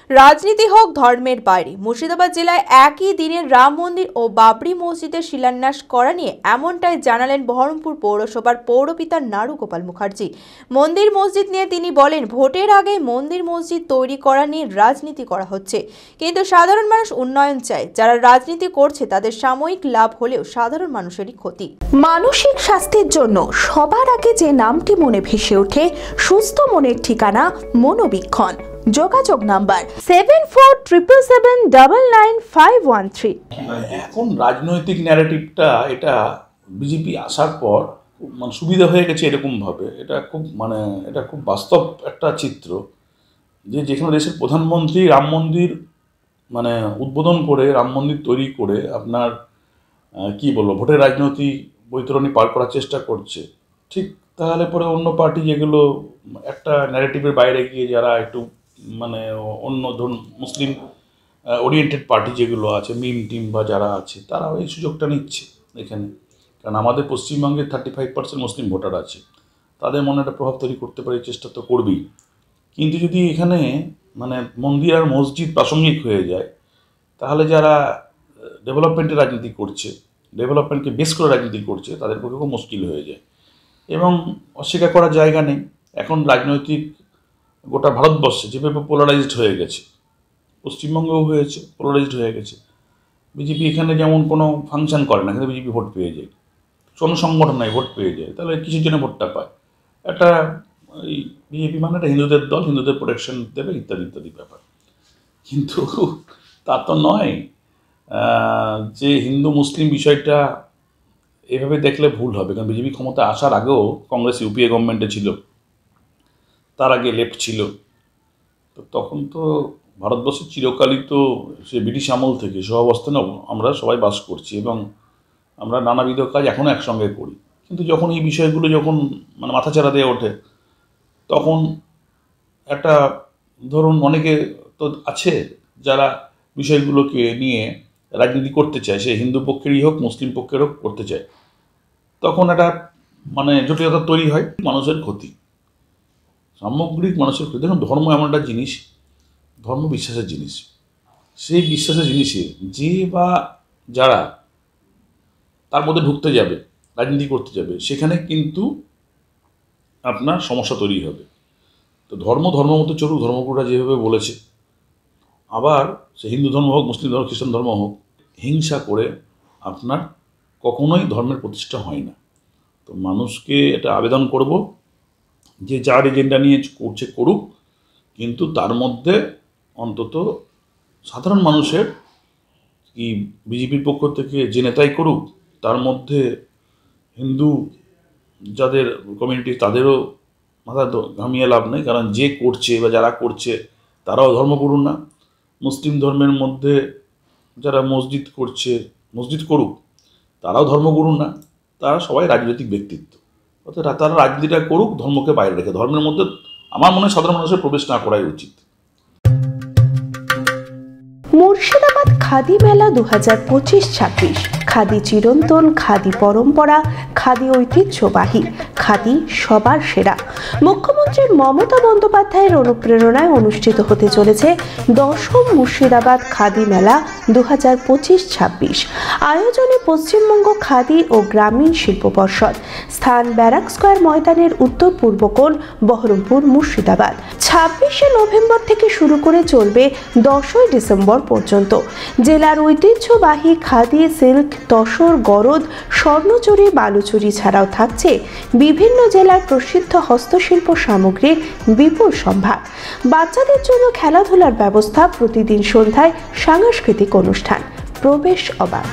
রাজনীতি হোক ধর্মের বাইরে, মুর্শিদাবাদ জেলায় একই দিনে রাম মন্দির ও বাবরি মসজিদের শিলান্যাস করা নিয়ে এমনটাই জানালেন বহরমপুর পৌরসভার পৌরপিতা নারু গোপাল মুখার্জি। মন্দির মসজিদ নিয়ে তিনি বলেন, ভোটের আগে মন্দির মসজিদ তৈরি করা নিয়ে রাজনীতি করা হচ্ছে, কিন্তু সাধারণ মানুষ উন্নয়ন চায়। যারা রাজনীতি করছে তাদের সাময়িক লাভ হলেও সাধারণ মানুষেরই ক্ষতি। মানসিক স্বাস্থ্যের জন্য সবার আগে যে নামটি মনে ভেসে ওঠে, সুস্থ মনের ঠিকানা মনোবীক্ষণ। যোগাযোগ নাম্বার 7477799513। এখন রাজনৈতিক ন্যারেটিভটা এটা বিজেপি আসার পর মানে সুবিধা হয়ে গেছে এরকমভাবে, এটা খুব বাস্তব একটা চিত্র যে যেখানে দেশের প্রধানমন্ত্রী রাম মন্দির উদ্বোধন করে, রাম মন্দির তৈরি করে আপনার ভোটের রাজনৈতিক বৈতরণী পার করার চেষ্টা করছে, ঠিক তাহলে পরে অন্য পার্টি যেগুলো একটা ন্যারেটিভের বাইরে গিয়ে যারা একটু অন্য ধরুন মুসলিম ওরিয়েন্টেড পার্টি যেগুলো আছে, মিম টিম বা যারা আছে, তারা এই সুযোগটা নিচ্ছে এখানে। কারণ আমাদের পশ্চিমবঙ্গে 35% মুসলিম ভোটার আছে, তাদের মনে একটা প্রভাব তৈরি করতে পারে, চেষ্টা তো করবেই। কিন্তু যদি এখানে মন্দির আর মসজিদ প্রাসঙ্গিক হয়ে যায়, তাহলে যারা ডেভেলপমেন্টের রাজনীতি করছে, ডেভেলপমেন্টকে বেস করে রাজনীতি করছে, তাদের পক্ষে খুব মুশকিল হয়ে যায়। এবং অস্বীকার করার জায়গা নেই, এখন রাজনৈতিক গোটা ভারতবর্ষে যেভাবে পোলারাইজড হয়ে গেছে, পশ্চিমবঙ্গেও হয়েছে, পোলারাইজড হয়ে গেছে। বিজেপি এখানে যেমন কোনো ফাংশন করে না, কিন্তু বিজেপি ভোট পেয়ে যায়, কোনো সংগঠন নাই, ভোট পেয়ে যায়। তাহলে কিসের জন্য ভোটটা পায়? একটা এই বিজেপি একটা হিন্দুদের দল, হিন্দুদের প্রোটেকশন দেবে ইত্যাদি ইত্যাদি ব্যাপার। কিন্তু তা তো নয় যে হিন্দু মুসলিম বিষয়টা এভাবে দেখলে ভুল হবে। কারণ বিজেপি ক্ষমতা আসার আগেও কংগ্রেস ইউপিএ গভর্নমেন্টে ছিল, তার আগে লেফট ছিল। তো তখন তো ভারতবর্ষের চিরকালই তো সে ব্রিটিশ আমল থেকে সহাবস্থানে আমরা সবাই বাস করছি এবং আমরা নানাবিধ কাজ এখনও একসঙ্গে করি। কিন্তু যখন এই বিষয়গুলো মাথাচাড়া দিয়ে ওঠে, তখন একটা ধরুন অনেকে তো আছে যারা বিষয়গুলোকে নিয়ে রাজনীতি করতে চায়, সে হিন্দু পক্ষেরই হোক মুসলিম পক্ষের হোক করতে চায়, তখন একটা জটিলতা তৈরি হয়, মানুষের ক্ষতি, সামগ্রিক মানুষের ক্ষতি। দেখুন, ধর্ম এমন একটা জিনিস, ধর্ম বিশ্বাসের জিনিস। সেই বিশ্বাসের জিনিসে যে বা যারা তার মধ্যে ঢুকতে যাবে, রাজনীতি করতে যাবে, সেখানে কিন্তু আপনার সমস্যা তৈরি হবে। তো ধর্ম মতো চলুক, ধর্মগুরুরা যেভাবে বলেছে। আবার সে হিন্দু ধর্ম হোক, মুসলিম ধর্ম, খ্রিস্টান ধর্ম হোক, হিংসা করে আপনার কখনোই ধর্মের প্রতিষ্ঠা হয় না। তো মানুষকে এটা আবেদন করব যে যার এজেন্ডা নিয়ে করছে করুক, কিন্তু তার মধ্যে অন্তত সাধারণ মানুষের বিজেপির পক্ষ থেকে যে নেতাই করুক, তার মধ্যে হিন্দু যাদের কমিউনিটি তাদেরও মাথা ঘামিয়ে লাভ নেই। কারণ যে করছে বা যারা করছে তারাও ধর্মগুরু না। মুসলিম ধর্মের মধ্যে যারা মসজিদ করছে, মসজিদ করুক, তারাও ধর্মগুরু না, তারা সবাই রাজনৈতিক ব্যক্তিত্ব। অর্থাৎ তারা রাজনীতিটা করুক ধর্মকে বাইরে রেখে। ধর্মের মধ্যে আমার মনে হয় সাধারণ মানুষের প্রবেশ না করাই উচিত। মুর্শিদাবাদ খাদি মেলা 2025-26। খাদি চিরন্তন, খাদি পরম্পরা, খাদি ঐতিহ্যবাহী, খাদি সবার সেরা। মুখ্যমন্ত্রী মমতা বন্দ্যোপাধ্যায়ের অনুপ্রেরণায় অনুষ্ঠিত হতে চলেছে 10ম মুর্শিদাবাদ খাদি মেলা 2025-26। আয়োজনে পশ্চিমবঙ্গ খাদি ও গ্রামীণ শিল্প পর্ষদ। স্থান ব্যারাক স্কয়ার ময়দানের উত্তর পূর্ব কোণ, বহরমপুর, মুর্শিদাবাদ। 26শে নভেম্বর থেকে শুরু করে চলবে 10ই ডিসেম্বর পর্যন্ত। জেলার ঐতিহ্যবাহী খাদি, সিল্ক, তসর, গরদ, স্বর্ণচুরি, বালুচুরি ছাড়াও থাকছে বিভিন্ন জেলার প্রসিদ্ধ হস্তশিল্প সামগ্রীর বিপুল সম্ভার। বাচ্চাদের জন্য খেলাধুলার ব্যবস্থা, প্রতিদিন সন্ধ্যায় সাংস্কৃতিক অনুষ্ঠান, প্রবেশ অবাধ।